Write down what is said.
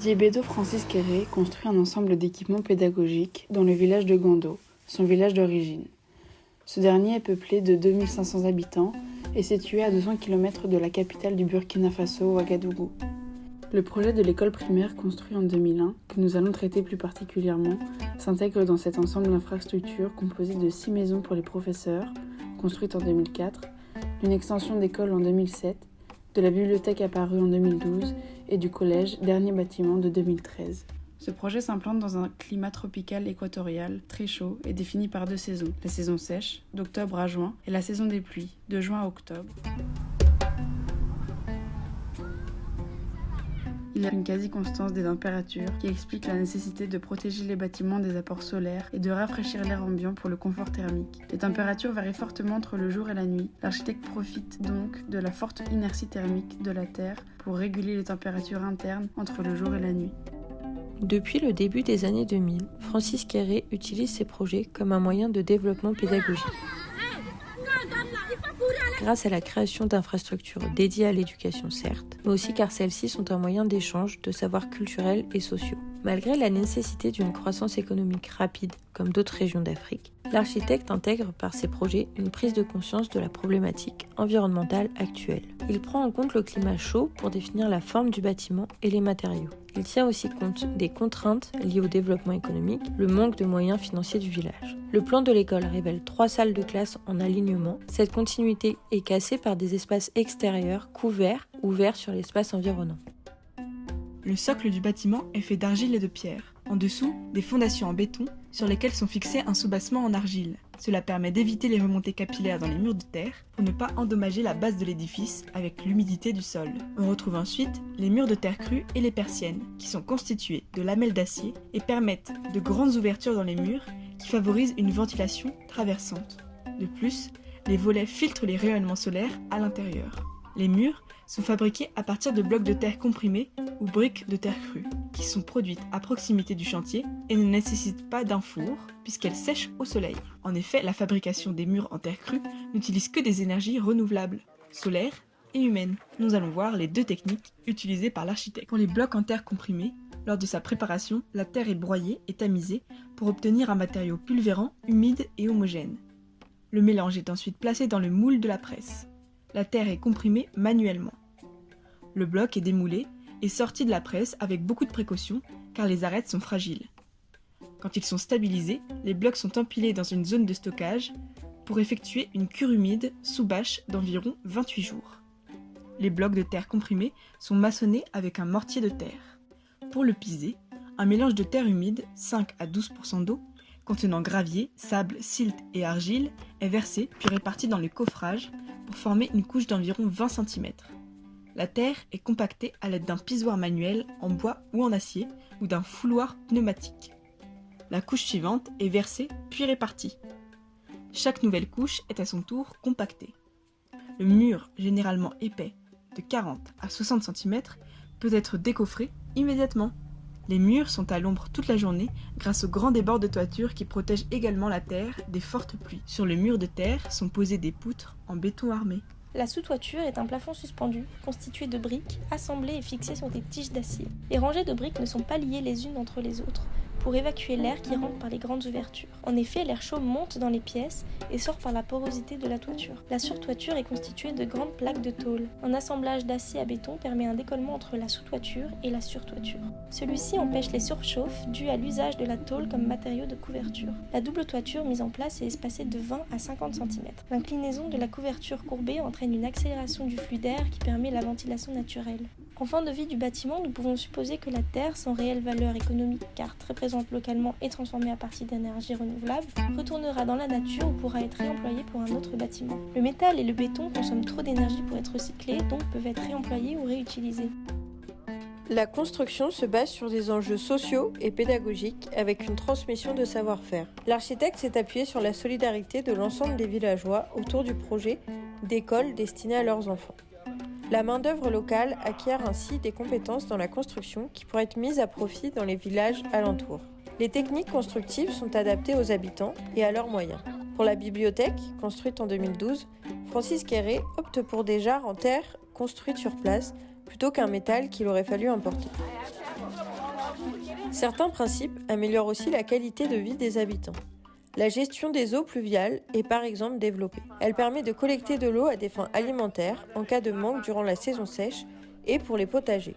Diébedo Francis Quéré construit un ensemble d'équipements pédagogiques dans le village de Gando, son village d'origine. Ce dernier est peuplé de 2500 habitants et situé à 200 km de la capitale du Burkina Faso, Ouagadougou. Le projet de l'école primaire construit en 2001, que nous allons traiter plus particulièrement, s'intègre dans cet ensemble d'infrastructures composé de 6 maisons pour les professeurs, construites en 2004, d'une extension d'école en 2007, de la bibliothèque apparue en 2012 et du collège, dernier bâtiment de 2013. Ce projet s'implante dans un climat tropical équatorial, très chaud et défini par 2 saisons, la saison sèche, d'octobre à juin, et la saison des pluies, de juin à octobre. Il y a une quasi-constance des températures qui explique la nécessité de protéger les bâtiments des apports solaires et de rafraîchir l'air ambiant pour le confort thermique. Les températures varient fortement entre le jour et la nuit. L'architecte profite donc de la forte inertie thermique de la Terre pour réguler les températures internes entre le jour et la nuit. Depuis le début des années 2000, Francis Quéré utilise ces projets comme un moyen de développement pédagogique. Grâce à la création d'infrastructures dédiées à l'éducation certes, mais aussi car celles-ci sont un moyen d'échange de savoirs culturels et sociaux. Malgré la nécessité d'une croissance économique rapide, comme d'autres régions d'Afrique, l'architecte intègre par ses projets une prise de conscience de la problématique environnementale actuelle. Il prend en compte le climat chaud pour définir la forme du bâtiment et les matériaux. Il tient aussi compte des contraintes liées au développement économique, le manque de moyens financiers du village. Le plan de l'école révèle 3 salles de classe en alignement. Cette continuité est cassée par des espaces extérieurs couverts, ouverts sur l'espace environnant. Le socle du bâtiment est fait d'argile et de pierre. En dessous, des fondations en béton sur lesquelles sont fixés un soubassement en argile. Cela permet d'éviter les remontées capillaires dans les murs de terre pour ne pas endommager la base de l'édifice avec l'humidité du sol. On retrouve ensuite les murs de terre crue et les persiennes, qui sont constitués de lamelles d'acier et permettent de grandes ouvertures dans les murs qui favorisent une ventilation traversante. De plus, les volets filtrent les rayonnements solaires à l'intérieur. Les murs sont fabriqués à partir de blocs de terre comprimés ou briques de terre crue, qui sont produites à proximité du chantier et ne nécessitent pas d'un four, puisqu'elles sèchent au soleil. En effet, la fabrication des murs en terre crue n'utilise que des énergies renouvelables, solaires et humaines. Nous allons voir les 2 techniques utilisées par l'architecte. Pour les blocs en terre comprimés, lors de sa préparation, la terre est broyée et tamisée pour obtenir un matériau pulvérant, humide et homogène. Le mélange est ensuite placé dans le moule de la presse. La terre est comprimée manuellement. Le bloc est démoulé et sorti de la presse avec beaucoup de précautions car les arêtes sont fragiles. Quand ils sont stabilisés, les blocs sont empilés dans une zone de stockage pour effectuer une cure humide sous bâche d'environ 28 jours. Les blocs de terre comprimés sont maçonnés avec un mortier de terre. Pour le piser, un mélange de terre humide, 5 à 12% d'eau, contenant gravier, sable, silt et argile, est versé puis réparti dans le coffrage pour former une couche d'environ 20 cm. La terre est compactée à l'aide d'un pisoir manuel en bois ou en acier ou d'un fouloir pneumatique. La couche suivante est versée puis répartie. Chaque nouvelle couche est à son tour compactée. Le mur, généralement épais, de 40 à 60 cm, peut être décoffré immédiatement. Les murs sont à l'ombre toute la journée grâce aux grands débords de toiture qui protègent également la terre des fortes pluies. Sur le mur de terre sont posées des poutres en béton armé. La sous-toiture est un plafond suspendu, constitué de briques, assemblées et fixées sur des tiges d'acier. Les rangées de briques ne sont pas liées les unes entre les autres, pour évacuer l'air qui rentre par les grandes ouvertures. En effet, l'air chaud monte dans les pièces et sort par la porosité de la toiture. La surtoiture est constituée de grandes plaques de tôle. Un assemblage d'acier à béton permet un décollement entre la sous-toiture et la surtoiture. Celui-ci empêche les surchauffes dues à l'usage de la tôle comme matériau de couverture. La double toiture mise en place est espacée de 20 à 50 cm. L'inclinaison de la couverture courbée entraîne une accélération du flux d'air qui permet la ventilation naturelle. En fin de vie du bâtiment, nous pouvons supposer que la terre, sans réelle valeur économique car très présente localement et transformée à partir d'énergies renouvelables, retournera dans la nature ou pourra être réemployée pour un autre bâtiment. Le métal et le béton consomment trop d'énergie pour être recyclés, donc peuvent être réemployés ou réutilisés. La construction se base sur des enjeux sociaux et pédagogiques avec une transmission de savoir-faire. L'architecte s'est appuyé sur la solidarité de l'ensemble des villageois autour du projet d'écoles destinées à leurs enfants. La main-d'œuvre locale acquiert ainsi des compétences dans la construction qui pourraient être mises à profit dans les villages alentours. Les techniques constructives sont adaptées aux habitants et à leurs moyens. Pour la bibliothèque, construite en 2012, Francis Quéré opte pour des jarres en terre construites sur place plutôt qu'un métal qu'il aurait fallu importer. Certains principes améliorent aussi la qualité de vie des habitants. La gestion des eaux pluviales est par exemple développée. Elle permet de collecter de l'eau à des fins alimentaires en cas de manque durant la saison sèche et pour les potagers.